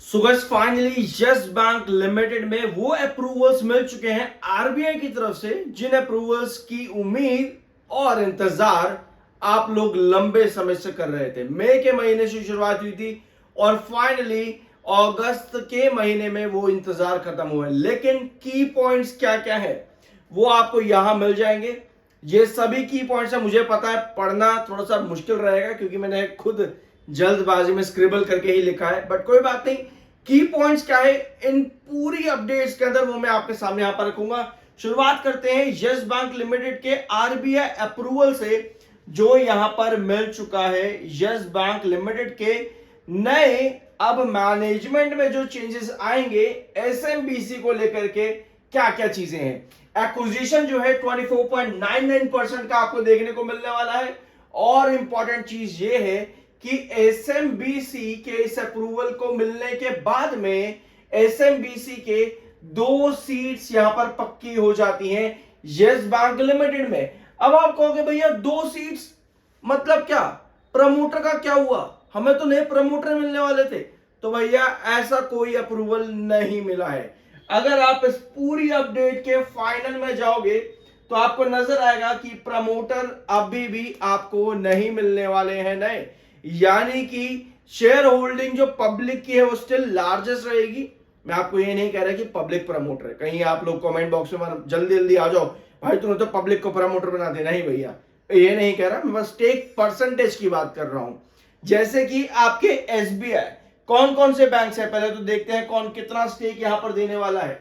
So guys finally yes bank limited में वो approvals मिल चुके हैं आरबीआई की तरफ से जिन अप्रूवल्स की उम्मीद और इंतजार आप लोग लंबे समय से कर रहे थे। मई के महीने से शुरुआत हुई थी और फाइनली अगस्त के महीने में वो इंतजार खत्म हुआ है। लेकिन की पॉइंट्स क्या क्या है वो आपको यहां मिल जाएंगे। ये सभी की पॉइंट्स है, मुझे पता है पढ़ना थोड़ा सा मुश्किल रहेगा क्योंकि मैंने खुद जल्दबाजी में स्क्रिबल करके ही लिखा है, बट कोई बात नहीं। की पॉइंट्स क्या है इन पूरी अपडेट्स के अंदर वो मैं आपके सामने यहां पर रखूंगा। शुरुआत करते हैं यस बैंक लिमिटेड के आरबीआई अप्रूवल से जो यहां पर मिल चुका है। यस बैंक लिमिटेड के नए अब मैनेजमेंट में जो चेंजेस आएंगे एसएमबीसी को लेकर के क्या क्या चीजें हैं। एक्विजिशन जो है 24.99% का आपको देखने को मिलने वाला है और इंपॉर्टेंट चीज ये है कि एसएमबीसी के इस अप्रूवल को मिलने के बाद में एसएमबीसी के 2 सीट्स यहां पर पक्की हो जाती हैं यस बैंक लिमिटेड में। अब आप कहोगे भैया 2 सीट्स मतलब क्या, प्रमोटर का क्या हुआ, हमें तो नए प्रमोटर मिलने वाले थे। तो भैया ऐसा कोई अप्रूवल नहीं मिला है। अगर आप इस पूरी अपडेट के फाइनल में जाओगे तो आपको नजर आएगा कि प्रमोटर अभी भी आपको नहीं मिलने वाले हैं नए, यानी कि शेयर होल्डिंग जो पब्लिक की है वो स्टिल लार्जेस्ट रहेगी। मैं आपको ये नहीं कह रहा कि पब्लिक प्रमोटर है, कहीं आप लोग कमेंट बॉक्स में जल्दी जल्दी आ जाओ भाई तुमने तो पब्लिक को प्रमोटर बना दिया। नहीं भैया, ये नहीं कह रहा, मैं बस टेक परसेंटेज की बात कर रहा हूं। जैसे कि आपके एसबीआई, कौन कौन से बैंक है पहले तो देखते हैं कौन कितना स्टेक यहां पर देने वाला है।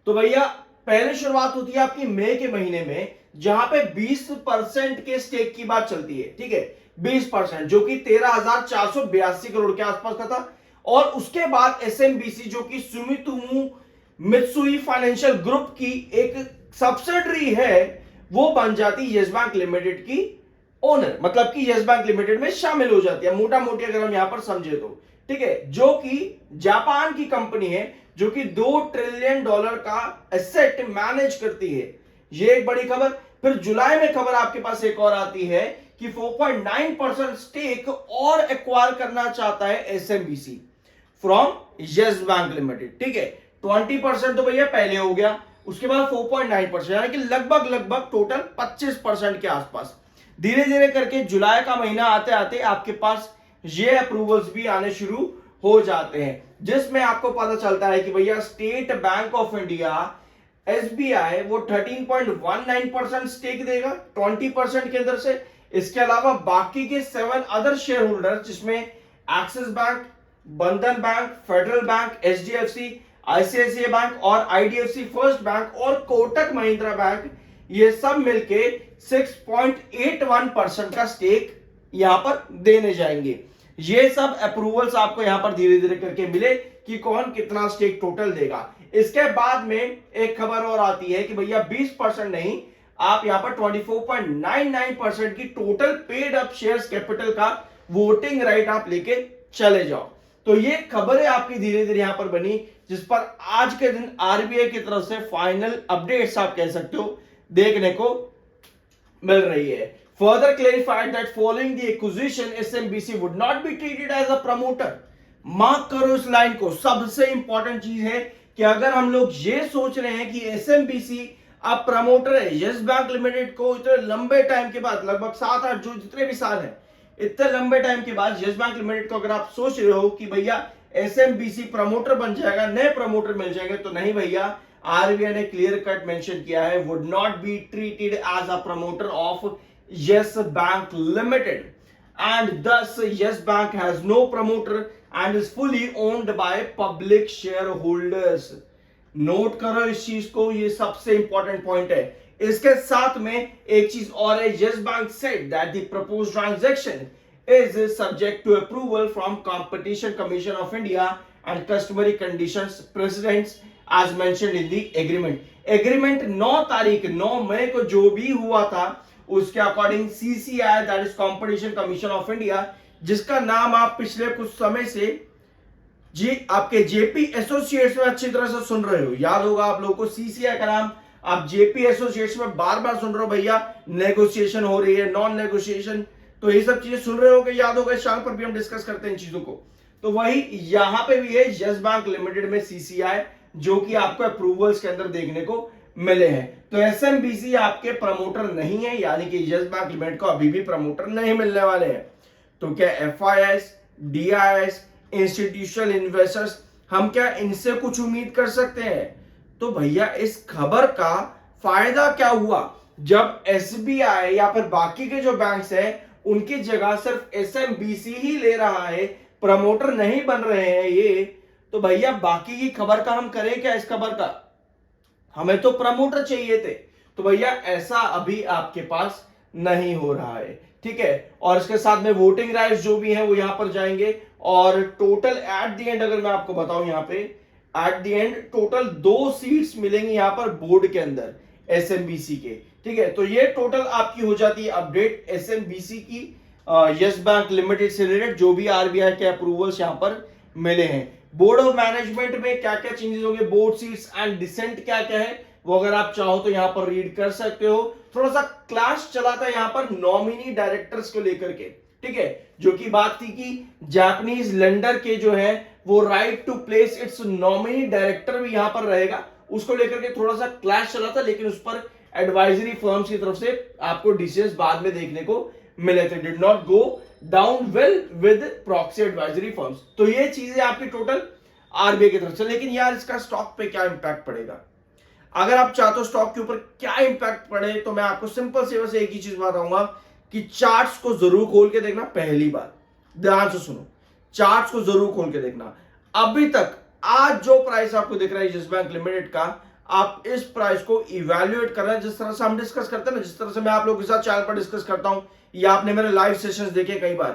तो भैया पहले शुरुआत होती है आपकी मई के महीने में जहां पे 20% के स्टेक की बात चलती है, ठीक है 20%, जो कि 13,482 करोड़ के आसपास का था। और उसके बाद एसएमबीसी जो कि सुमितोमो मित्सुई फाइनेंशियल ग्रुप की एक सब्सिडरी है वो बन जाती है यस बैंक लिमिटेड की ओनर, मतलब कि यस बैंक लिमिटेड में शामिल हो जाती है मोटा मोटी अगर हम यहां पर समझे तो, ठीक है। जो कि जापान की कंपनी है जो कि $2 ट्रिलियन का एसेट मैनेज करती है। ये एक बड़ी खबर। फिर जुलाई में खबर आपके पास एक और आती है कि 4.9% स्टेक और एक्वायर करना चाहता है SMBC from yes bank limited, ठीक है। 20% तो भैया पहले हो गया, उसके बाद 4.9% यानी कि लगभग लगभग टोटल 25% के आसपास। धीरे धीरे करके जुलाई का महीना आते आते आपके पास ये अप्रूवल्स भी आने शुरू हो जाते हैं जिसमें आपको पता चलता है कि भैया state bank of India SBI वो 13.19% स्टेक देगा 20% के अंदर से। इसके अलावा बाकी के 7 अदर शेयर होल्डर जिसमें एक्सिस बैंक, बंधन bank, federal bank, HDFC, ICICI bank और आईडीएफसी फर्स्ट बैंक और कोटक महिंद्रा बैंक, ये सब मिलके 6.81% का स्टेक यहां पर देने जाएंगे। ये सब अप्रूवल्स आपको यहां पर धीरे धीरे करके मिले कि कौन कितना स्टेक टोटल देगा। इसके बाद में एक खबर और आती है कि भैया 20% नहीं, आप यहां पर 24.99% की total paid up shares capital का वोटिंग राइट आप लेके चले जाओ। तो ये खबरें आपकी धीरे धीरे यहां पर बनी जिस पर आज के दिन आरबीआई की तरफ से फाइनल अपडेट्स आप कह सकते हो देखने को मिल रही है। Further clarified that following the acquisition, SMBC would not be treated as a promoter. Mark करो इस लाइन को, सबसे इंपॉर्टेंट चीज है कि अगर हम लोग ये सोच रहे हैं कि एसएमबीसी अब प्रमोटर है यस बैंक लिमिटेड को, इतने लंबे टाइम के बाद, लगभग 7-8 जो जितने भी साल हैं, इतने लंबे टाइम के बाद यस बैंक लिमिटेड को अगर आप सोच रहे हो कि भैया एसएमबीसी प्रमोटर बन जाएगा, नए प्रमोटर मिल जाएंगे, तो नहीं भैया। आरबीआई ने क्लियर कट मेंशन किया है would not be treated as a promoter of Yes Bank Limited, and thus Yes Bank has no promoter and is fully owned by public shareholders. Note करो इस चीज को, ये सबसे इंपॉर्टेंट पॉइंट है। इसके साथ में एक चीज और है, Yes Bank said that the proposed transaction is subject to approval from Competition Commission of India and customary conditions precedents as mentioned in the agreement. Agreement 9 मई को जो भी हुआ था उसके according CCI that is competition commission of India, जिसका नाम आप पिछले कुछ समय से जी आपके जेपी एसोसिएट्स में अच्छी तरह से सुन रहे हो, याद होगा आप लोगों को सीसीआई का नाम आप जेपी एसोसिएट्स में बार बार सुन रहे हो भैया, नेगोशिएशन हो रही है, नॉन नेगोशिएशन, तो ये सब चीजें सुन रहे हो, याद होगा इस चैनल पर भी हम डिस्कस करते हैं इन चीजों को। तो वही यहां पे भी है यस बैंक लिमिटेड में सीसीआई, जो कि आपको अप्रूवल्स के अंदर देखने को मिले हैं। तो एसएमबीसी आपके प्रमोटर नहीं है, यानी कि यस बैंक लिमिटेड को अभी भी प्रमोटर नहीं मिलने वाले हैं। तो क्या एफआईएस, डीआईएस, इंस्टीट्यूशनल इन्वेस्टर्स, हम क्या इनसे कुछ उम्मीद कर सकते हैं? तो भैया इस खबर का फायदा क्या हुआ जब एसबीआई या फिर बाकी के जो बैंक्स हैं उनकी जगह सिर्फ एसएमबीसी ही ले रहा है, प्रमोटर नहीं बन रहे हैं ये। तो भैया बाकी की खबर का हम करें क्या? इस खबर का हमें तो प्रमोटर चाहिए थे। तो भैया ऐसा अभी आपके पास नहीं हो रहा है, ठीक है। और इसके साथ में वोटिंग राइट्स जो भी है वो यहां पर जाएंगे, और टोटल एट द एंड अगर मैं आपको बताऊं, यहां पे at the end total 2 seats मिलेंगी यहां पर बोर्ड के अंदर एसएमबीसी के, ठीक है। तो ये टोटल आपकी हो जाती है अपडेट एसएमबीसी की यस बैंक लिमिटेड से रिलेटेड, जो भी आरबीआई के अप्रूवल्स यहां पर मिले हैं। बोर्ड ऑफ मैनेजमेंट में क्या क्या चेंजेस होंगे, बोर्ड सीट्स एंड डिसेंट क्या क्या है, वो अगर आप चाहो तो यहां पर रीड कर सकते हो। थोड़ा सा क्लैश चला था यहां पर नॉमिनी डायरेक्टर्स को लेकर के, ठीक है, जो की बात थी कि जापानीज लेंडर के जो है वो right to place its nominee director भी यहां पर रहेगा, उसको लेकर के थोड़ा सा क्लैश चला था, लेकिन उस पर एडवाइजरी फर्म्स की तरफ से आपको डिसीजंस बाद में देखने को मिले थे, did not go down well with proxy advisory firms. तो ये चीजें आपकी टोटल आरबीआई की तरफ से। लेकिन यार इसका स्टॉक पे क्या इंपैक्ट पड़ेगा? अगर आप चाहते हो स्टॉक के ऊपर क्या इंपैक्ट पड़े, तो मैं आपको सिंपल से बस एक ही चीज बताऊंगा कि चार्ट्स को जरूर खोल के देखना। पहली बार ध्यान से सुनो, चार्ट्स को जरूर खोल के देखना। अभी तक आज जो प्राइस आपको दिख रहा है यस बैंक लिमिटेड का, आप इस प्राइस को इवैल्यूएट करना है जिस तरह से हम डिस्कस करते हैं ना, जिस तरह से मैं आप लोगों के साथ चैनल पर डिस्कस करता हूं, या आपने मेरे लाइव सेशंस देखे कई बार।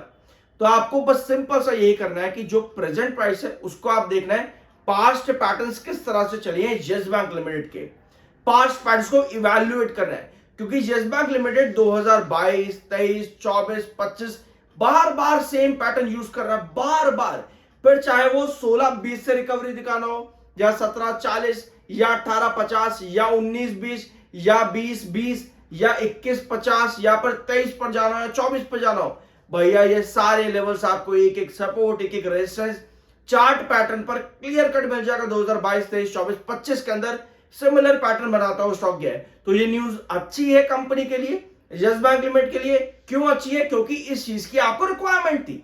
तो आपको बस सिंपल सा यही करना है कि जो प्रेजेंट प्राइस है उसको आप देखना है पास्ट पैटर्न्स किस तरह से चले हैं यस बैंक लिमिटेड के, पास्ट पैटर्न्स को इवैल्यूएट करना है। क्योंकि यस बैंक लिमिटेड 2022, 23, 24, 25 बार बार सेम पैटर्न यूज कर रहा है, बार बार। फिर चाहे वो 16-20 से रिकवरी दिखाना हो, या 17-40, या 18-50, या 19-20, या 20-20, या 21-50, या फिर 23 पर जाना हो, 24 पर जाना हो, भैया ये सारे लेवल्स आपको एक एक सपोर्ट, एक एक रेजिस्टेंस चार्ट पैटर्न पर क्लियर कट मिल जाएगा। 2022, 23, 24, 25 के अंदर सिमिलर पैटर्न बनाता हुआ स्टॉक गया है। तो ये न्यूज अच्छी है कंपनी के लिए, यस बैंक लिमिटेड के लिए। क्यों अच्छी है? क्योंकि इस चीज की आपको रिक्वायरमेंट थी,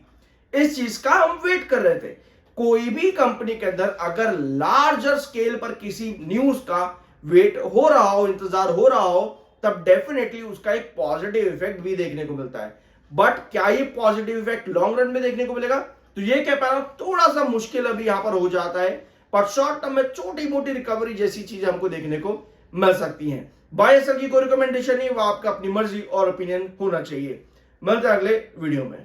इस चीज का हम वेट कर रहे थे। कोई भी कंपनी के अंदर अगर लार्जर स्केल पर किसी न्यूज का वेट हो रहा हो, इंतजार हो रहा हो, तब डेफिनेटली उसका एक पॉजिटिव इफेक्ट भी देखने को मिलता है। बट क्या ये पॉजिटिव इफेक्ट लॉन्ग रन में देखने को मिलेगा? तो ये कह पा रहा हूं थोड़ा सा मुश्किल अभी यहां पर हो जाता है, पर शॉर्ट टर्म में छोटी मोटी रिकवरी जैसी चीजें हमको देखने को मिल सकती हैं। बाय सर की कोई रिकमेंडेशन नहीं, वो आपका अपनी मर्जी और ओपिनियन होना चाहिए। मिलते हैं अगले वीडियो में।